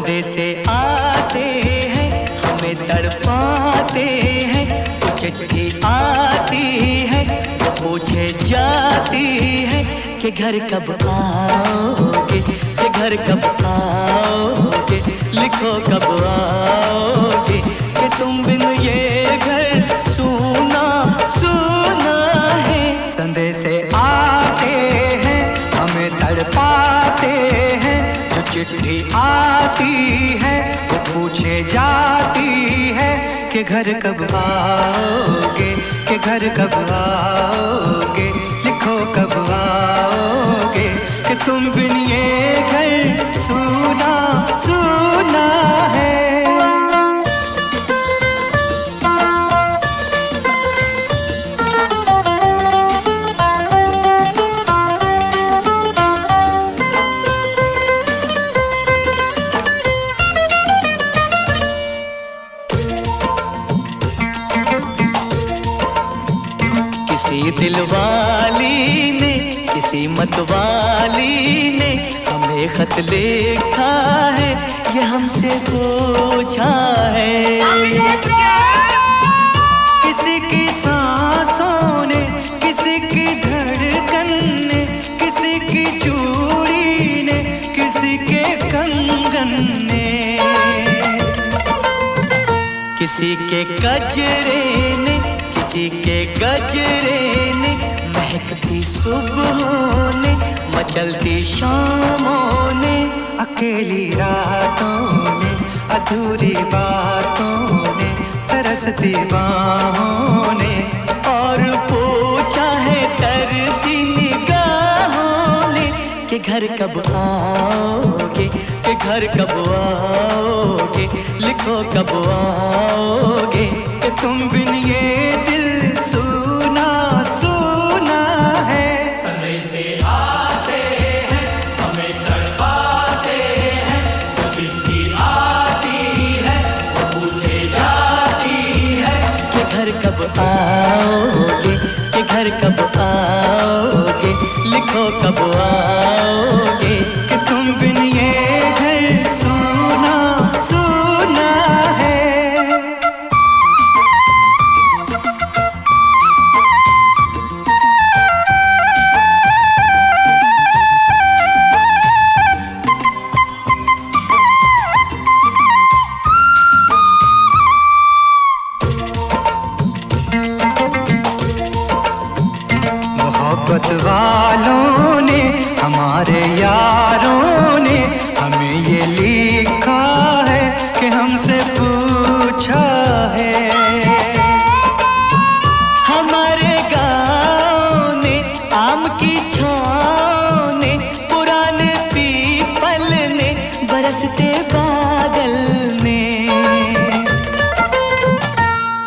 संदेश से आते हैं, हमें तड़पाते हैं। चिट्ठी आती है, पूछे जाती है कि घर कब आओगे, कि घर कब आओगे, लिखो कब आओगे, कि तुम बिन ये घर सूना सूना है। संदेश से आते हैं, हमें तड़पाते हैं। जो चिट्ठी आती है वो पूछे जाती है कि घर कब आओगे, कि घर कब आओगे, लिखो कब आओगे, कि तुम बिन ये घर सूना सूना है। किसी दिलवाली ने, किसी मतवाली ने हमें खत लिखा है, ये हमसे पूछा है। किसी की सांसों ने, किसी की धड़कन ने, किसी की चूड़ी ने, किसी के कंगन ने, किसी के गजरे ने, किसी के गजरे ने, महकती सुबहों ने, मचलती शामों ने, अकेली रातों ने, अधूरी बातों ने, तरसती बाहों ने, और पूछा है तरसी निगाहों ने कि घर कब आओगे, कि घर कब आओगे, लिखो कब आओगे, कि तुम बिन ये दिल सूना सूना है। संदेश से आते हैं, हमें तड़पाते हैं। जो चिट्ठी आती है वो पूछे जाती है कि घर कब आओगे, कि घर कब आओगे, लिखो कब आओगे, कि तुम बिन ये घर सूना सूना है। मोहब्बत वालों ने, हमारे यारों ने हमें ये लिखा है कि हमसे पूछा है। हमारे गाँव ने, आम की छाँव ने, पुराने पीपल ने, बरसते बादल ने,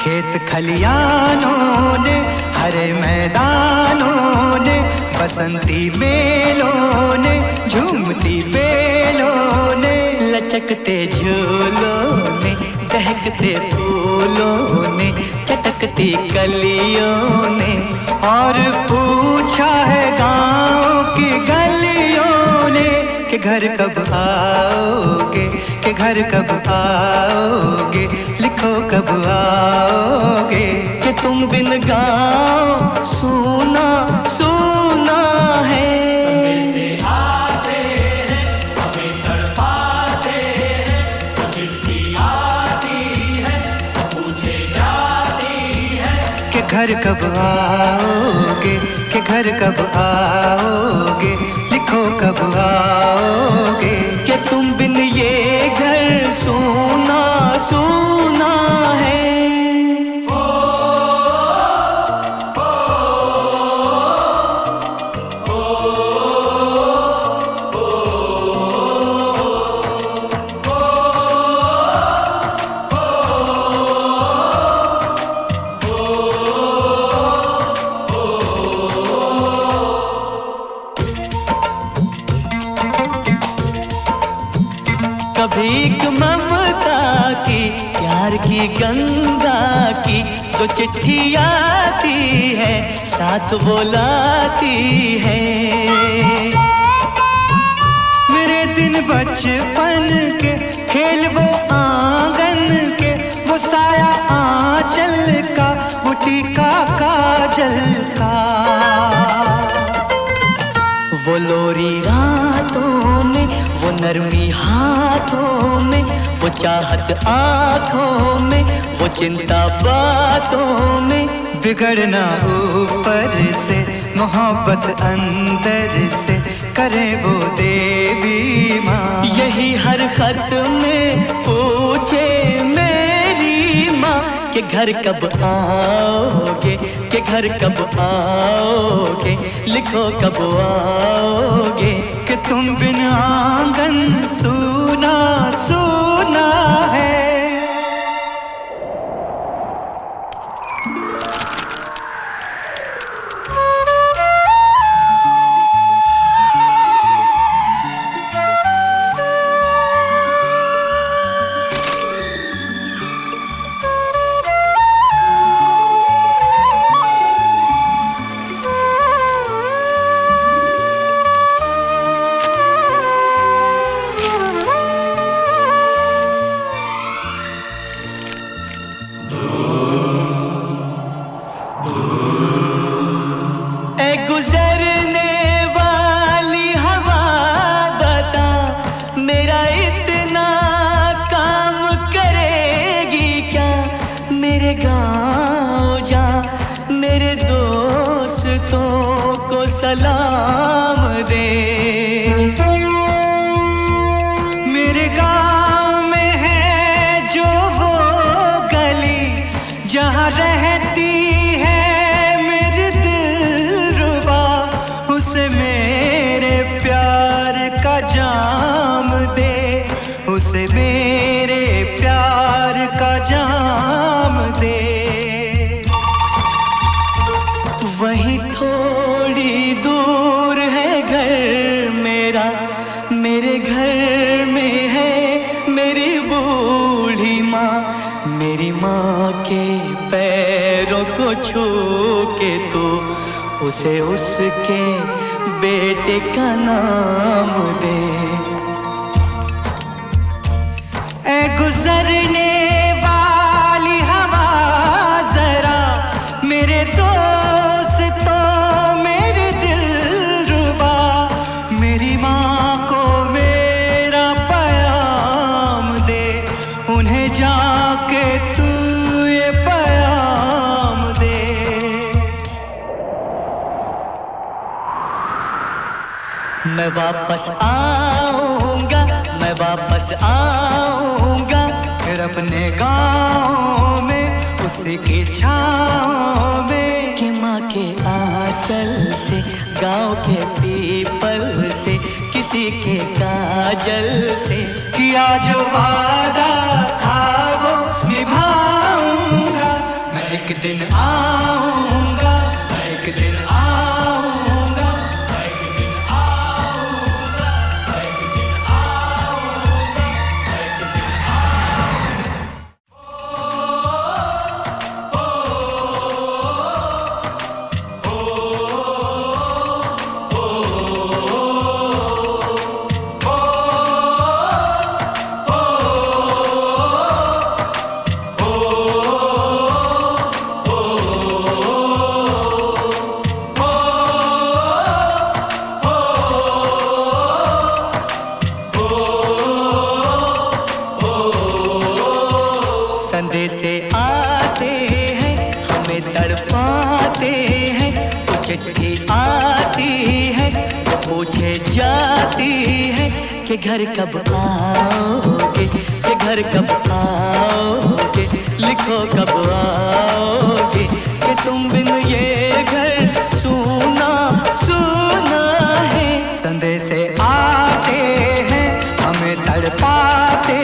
खेत खलियानों ने, हरे मैदानों ने, बसंती मेलों ने, झूमती बेलों ने, लचकते झूलों ने, दहकते फूलों ने, चटकती कलियों ने, और पूछा है गाँव की गलियों ने कि घर कब आओगे, कि घर कब आओगे, लिखो कब आओगे, कि तुम बिन गाँव सूना सूना है। संदेश से आते हैं, हमें तड़पाते हैं। जो चिट्ठी आती है वो पूछे जाती है कि घर कब आओगे, कि घर कब आओगे, लिखो कब आओगे, कि तुम बिन ये घर सूना सूना है। कभी एक ममता की, प्यार की गंगा की, जो चिट्ठी आती है साथ वो लाती है। मेरे दिन बचपन के टीका काजल का। वो लोरी रातों में, वो नरमी हाथों में, वो चाहत आँखों में, वो चिंता बातों में। बिगड़ना ऊपर से, मोहब्बत अंदर से, करे वो देवी माँ। यही हर खत में पूछे मेरी माँ कि घर कब आओगे, कि घर कब आओगे, लिखो कब आओगे। कि तुम बिन आंगन सूना सूना है। गुजरने वाली हवा बता, मेरा इतना काम करेगी क्या। मेरे गाँव जा, मेरे दोस्तों को सलाम दे। मेरे गाँव में है जो वो गली, जहाँ रहती है मेरे दिलरुबा। उसे मेरे प्यार का जाम दे, उसे मेरे प्यार का जाम दे। वहीं थोड़ी दूर है घर मेरा, मेरे घर में है मेरी बूढ़ी माँ। मेरी माँ के पैरों को छू के तो उसे उसके बेटे का नाम दे। ऐ गुजरने वाली हवा जरा, मेरे दोस्तों मेरे दिलरुबा। मेरी माँ को मेरा पैगाम दे, उन्हें जाके तू ये पैगाम दे। मैं वापस आऊंगा, मैं वापस आऊंगा, फिर अपने गाँव में उसी की छाँव में। कि माँ के आंचल से, गाँव के पीपल से, किसी के काजल से किया जो वादा था वो निभाऊंगा। मैं एक दिन आऊंगा, मैं एक दिन आऊंगा, मैं एक दिन आऊंगा, मैं एक दिन आऊंगा, मैं एक दिन संदेशे आते हैं, हमें तड़पाते हैं। वो चिट्ठी आती है, वो पूछे जाती है कि घर कब आओगे, कि घर कब आओगे, लिखो कब आओगे। कि तुम बिन ये घर सूना सूना है। संदेशे आते हैं, हमें तड़पाते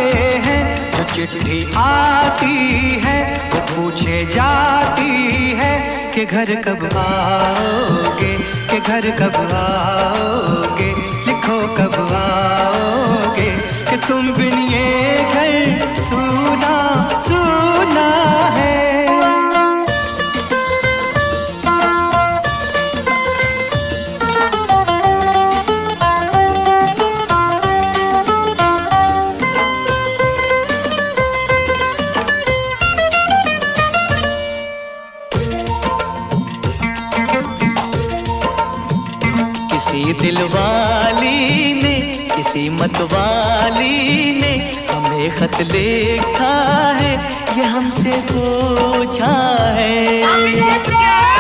हैं। जो चिट्ठी आती है, वो पूछे जाती है कि घर कब आओगे, कि घर कब आओगे, लिखो कब आओगे। कि तुम बिन ये घर सूना सूना है। किसी दिलवाली ने, किसी मतवाली ने हमें खत लिखा है, ये हमसे पूछा है।